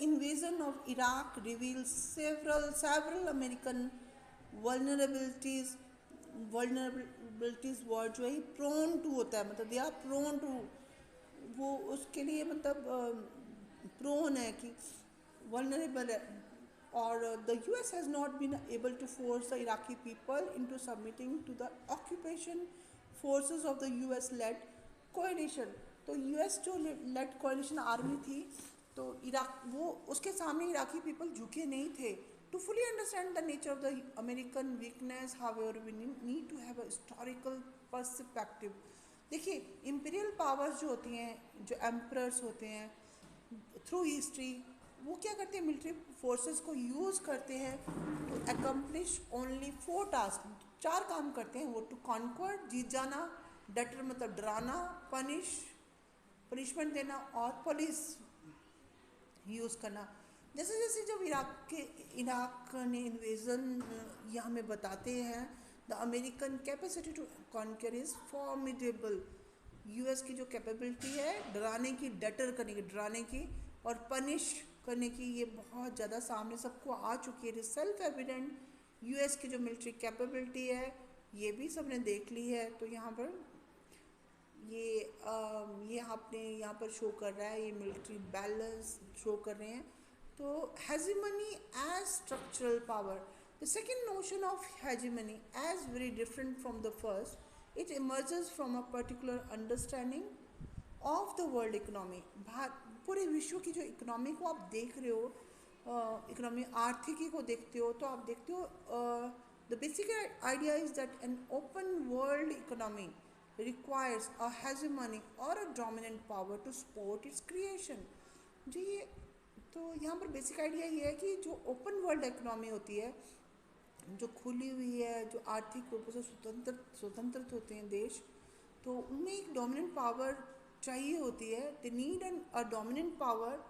invasion of Iraq reveals several American vulnerabilities. vulnerabilities word जो है prone to होता है, मतलब दे आर प्रोन टू, वो उसके लिए मतलब प्रोन है कि vulnerable है. और the US has not been able to force the Iraqi people into submitting to the occupation forces of the US led coalition. तो US जो led coalition army थी, तो इराक वो उसके सामने इराकी पीपल झुके नहीं थे. To fully understand the nature of the American weakness, however, we need to have a historical perspective. देखिए, imperial powers जो होती हैं, जो emperors होते हैं, थ्रू हिस्ट्री वो क्या करते हैं, मिलिट्री फोर्सेस को यूज़ करते हैं टू अकम्प्लिश ओनली 4 टास्क. 4 काम करते हैं वो. टू कॉन्क्वर, जीत जाना. डटर मतलब डराना. पनिशमेंट देना. और पुलिस यूज़ करना. जैसे जैसे जब इराक ने इन्वेजन ये हमें बताते हैं, the American capacity to conquer is formidable. US की जो कैपेबिलिटी है डराने की, डटर करने की, डराने की और पनिश करने की, ये बहुत ज़्यादा सामने सबको आ चुकी है. सेल्फ एविडेंट यूएस की जो मिलिट्री कैपेबिलिटी है ये भी सबने देख ली है. तो यहाँ पर ये आपने यहाँ पर शो कर रहा है, ये मिलिट्री बैलेंस शो कर रहे हैं. तो hegemony as structural power. The second notion of hegemony as very different from the first. It emerges from a particular understanding of the world economy. पूरे विश्व की जो इकोनॉमी को आप देख रहे हो, इकोनॉमी आर्थिकी को देखते हो, तो आप देखते हो the basic idea is that an open world economy requires a hegemony or a dominant power to support its creation. जी, तो यहाँ पर बेसिक आइडिया ये है कि जो ओपन वर्ल्ड इकोनॉमी होती है, जो खुली हुई है, जो आर्थिक रूप से स्वतंत्र होते हैं देश, तो उनमें एक डोमिनेंट पावर चाहिए होती है. They need a dominant power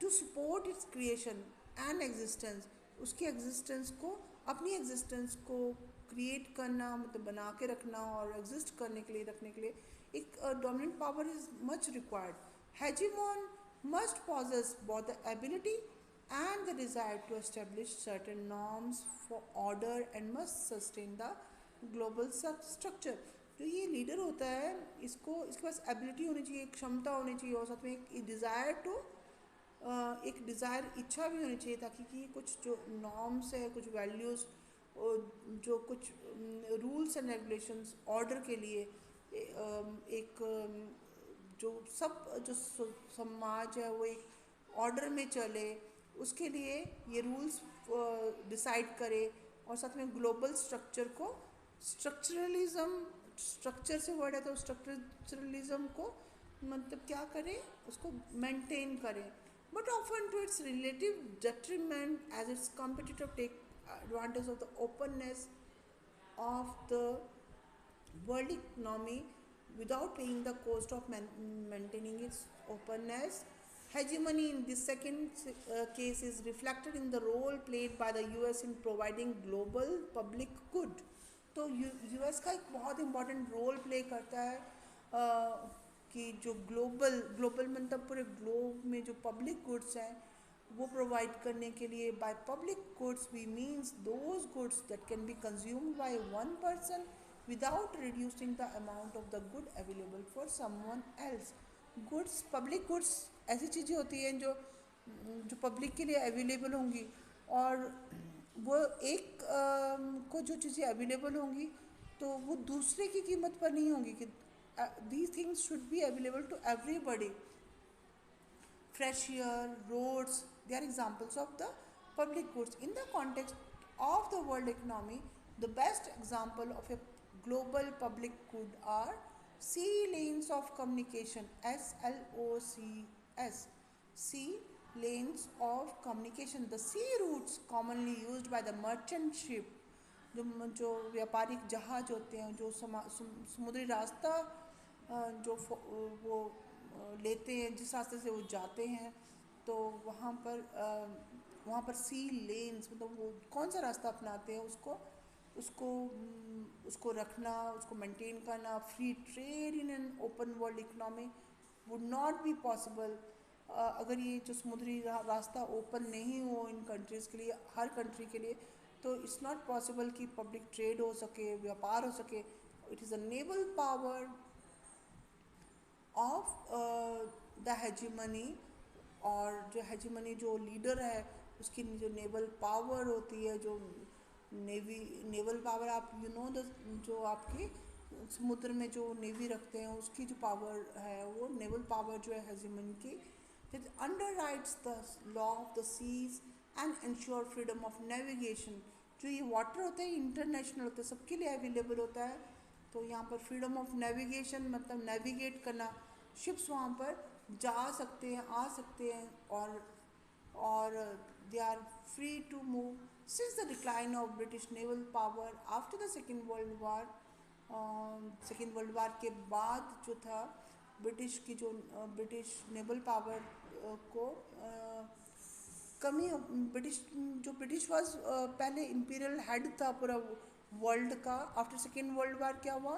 to support its creation and existence. उसकी एग्जिस्टेंस को, अपनी एग्जिस्टेंस को क्रिएट करना, मतलब बना के रखना और एग्जिस्ट करने के लिए, रखने के लिए एक dominant power is much required. Hegemon must possess both the ability and the desire to establish certain norms for order and must sustain the global structure. जो ये लीडर होता है, इसके पास एबिलिटी होनी चाहिए, एक क्षमता होनी चाहिए, और साथ में एक डिज़ायर टू, एक डिज़ायर, इच्छा भी होनी चाहिए, ताकि कि कुछ जो नॉर्म्स है, कुछ वैल्यूज़, जो कुछ रूल्स एंड रेगुलेशंस ऑर्डर के लिए, एक जो समाज है वो एक ऑर्डर में चले, उसके लिए ये रूल्स डिसाइड करे. और साथ में ग्लोबल स्ट्रक्चर को, स्ट्रक्चर से वर्ड है तो स्ट्रक्चरलिज्म को मतलब क्या करें, उसको मेंटेन करें. But often to its relative detriment, as its competitor take advantage of the openness of the world economy without paying the cost of maintaining its openness. Hegemony in this second case is reflected in the role played by the US in providing global public good. तो US का एक बहुत important role play करता है कि जो global मतलब पूरे ग्लोब में जो पब्लिक गुड्स हैं वो प्रोवाइड करने के लिए. By public goods we means those goods that can be consumed by one person without reducing the amount of the good available for someone else. Goods, public goods ऐसी चीज़ें होती हैं जो पब्लिक के लिए अवेलेबल होंगी, और वो एक को जो चीज़ें अवेलेबल होंगी तो वो दूसरे की कीमत पर नहीं होंगी. कि these things should be available to everybody. Fresh air, roads, they are examples of the public goods. In the context of the world economy, the best example of a global public good are sea lanes of communication, SLOCS. Sea lanes of communication, the sea routes commonly used by the merchant ship, जो व्यापारिक जहाज होते हैं, जो समुद्री रास्ता जो वो लेते हैं, जिस रास्ते से वो जाते हैं, तो वहाँ पर सी लेन्स मतलब वो कौन सा रास्ता अपनाते हैं, उसको रखना, उसको मेंटेन करना. Free trade in an open world economy would not be possible अगर ये जो समुद्री रास्ता ओपन नहीं हो इन कंट्रीज़ के लिए, हर कंट्री के लिए, तो इट्स नॉट पॉसिबल कि पब्लिक ट्रेड हो सके, व्यापार हो सके. It is a naval power of the hegemony. और जो हेजिमनी जो लीडर है उसकी जो नेवल पावर होती है, जो नेवी नेवल पावर, आप यू नो द जो आपके समुद्र में जो नेवी रखते हैं उसकी जो पावर है वो नेवल पावर जो है हेजिमनी की. It underwrites the law of the seas and ensure freedom of navigation. जो ये वाटर होता है इंटरनेशनल होता है, सबके लिए अवेलेबल होता है. तो यहाँ पर फ्रीडम ऑफ नेविगेशन मतलब नेविगेट करना, शिप्स वहाँ पर जा सकते हैं, आ सकते हैं, और they are free to move. Since the decline of British naval power after the Second World War के बाद जो था, ब्रिटिश की जो ब्रिटिश नेवल पावर को कमी, ब्रिटिश वाज पहले इंपीरियल हेड था पूरा वर्ल्ड का. आफ्टर सेकेंड वर्ल्ड वार क्या हुआ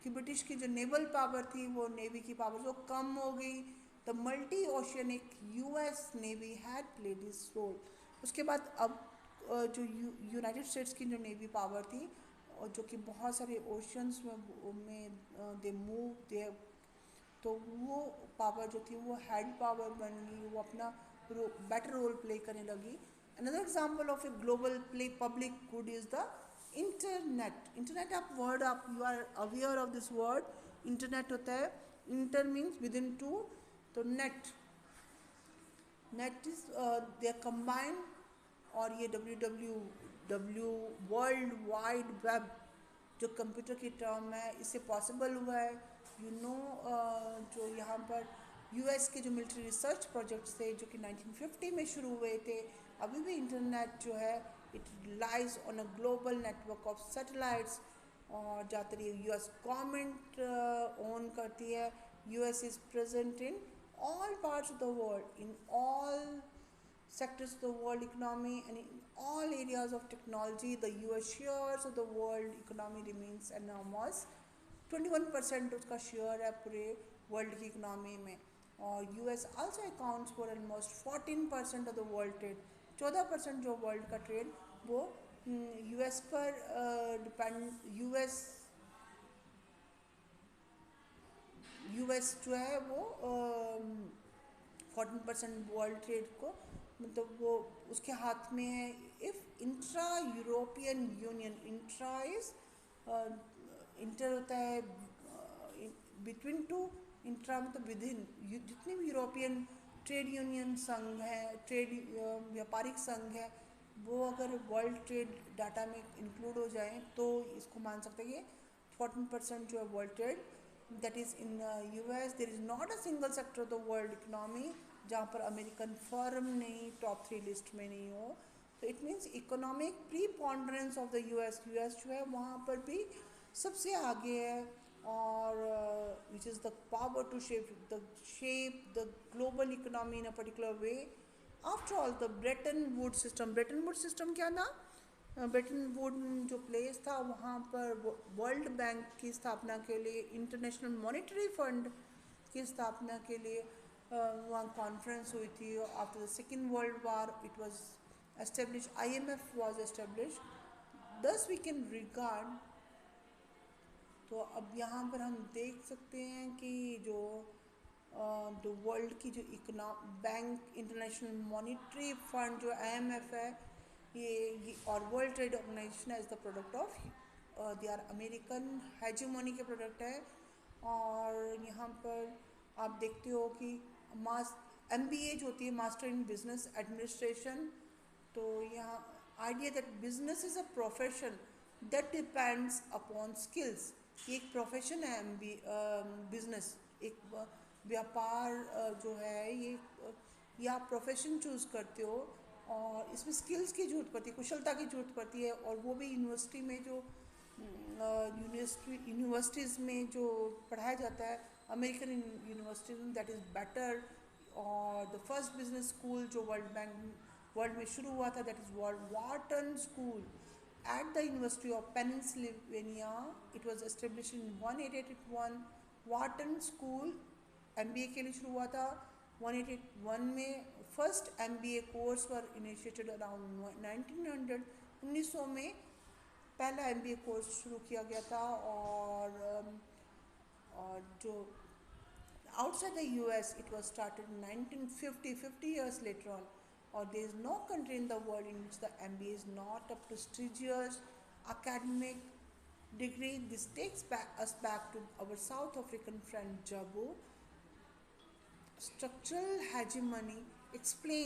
कि ब्रिटिश की जो नेवल पावर थी, वो नेवी की पावर जो कम हो गई. The multi oceanic US navy had played this role. उसके बाद अब जो यूनाइटेड स्टेट्स की जो नेवी पावर थी, और जो कि बहुत सारे ओशंस में दे मूव दे, तो वो पावर जो थी वो हेड पावर बन गई, वो अपना बेटर रोल प्ले करने लगी. Another example of a global play public good is the internet. Internet आप वर्ड, आप you are aware of this word. Internet होता है, inter means with in two, तो net, net is they are combined. और ये W world wide web जो computer की term है, इससे पॉसिबल हुआ है. यू नो जो यहाँ पर यूएस के जो मिलिट्री रिसर्च प्रोजेक्ट्स थे जो कि 1950 में शुरू हुए थे, अभी भी इंटरनेट जो है it lies on a global network of satellites. और ज़्यादातर ये यूएस गवर्नमेंट ओन करती है. US is present in all parts of the world, in all sectors of the world economy, and in all areas of technology. The US shares of the world economy remains enormous. 21% उसका share है पूरे world की economy में. और US also accounts for almost 14% of the world trade. 14% जो world का trade वो US पर डिपेंड. यूएस जो है वो 14% वर्ल्ड ट्रेड को, मतलब वो उसके हाथ में है. If intra European union, intra is inter होता है बिटवीन टू, इंट्रा मतलब विद इन, जितने भी यूरोपियन ट्रेड यूनियन संघ है, ट्रेड व्यापारिक संघ है, वो अगर वर्ल्ड ट्रेड डाटा में इंक्लूड हो जाए तो इसको मान सकते हैं कि 14% जो है world trade that is in US. There is not a single sector of the world economy जहाँ पर अमेरिकन फर्म नहीं टॉप 3 लिस्ट में नहीं हो. तो it means economic preponderance of the US. US जो है वहाँ पर भी सबसे आगे है. और which is the power to shape the global economy in a particular way. After all the Bretton Wood system. Bretton Wood system क्या था? ब्रेटन वुड जो प्लेस था वहाँ पर वर्ल्ड बैंक की स्थापना के लिए, इंटरनेशनल मॉनेटरी फंड की स्थापना के लिए वहाँ कॉन्फ्रेंस हुई थी. After the Second World war it was establish, IMF was establish. दस वी कैन रिगार्ड. तो अब यहाँ पर हम देख सकते हैं कि जो द वर्ल्ड की जो बैंक, इंटरनेशनल मॉनेटरी फंड जो आईएमएफ है, ये और World Trade Organization as the product of they are American hegemony के प्रोडक्ट है. और यहाँ पर आप देखते हो कि MBA जो होती है, मास्टर इन बिजनेस एडमिनिस्ट्रेशन. तो यहाँ idea that business is a profession that depends upon skills. ये एक प्रोफेशन है बिजनेस, एक व्यापार जो है ये आप प्रोफेशन चूज़ करते हो और इसमें स्किल्स की जरूरत पड़ती है, कुशलता की जरूरत पड़ती है. और वो भी यूनिवर्सिटी में जो यूनिवर्सिटीज़ में जो पढ़ाया जाता है, अमेरिकन यूनिवर्सिटीज में, दैट इज़ बेटर. और द फर्स्ट बिजनेस स्कूल जो वर्ल्ड में शुरू हुआ था, that is Wharton school at the university of Pennsylvania. It was establish in 1881. Wharton school MBA के लिए शुरू हुआ था. 181 में फर्स्ट MBA कोर्स वर इनिशिएटेड अराउंड 1900, 1900 में पहला MBA कोर्स शुरू किया गया था। और जो outside the US it was started in 1950, 50 years later on, or there is no country in the world in which the MBA is not a prestigious academic degree. This takes us back to our South African friend Jabu. Structural hegemony explains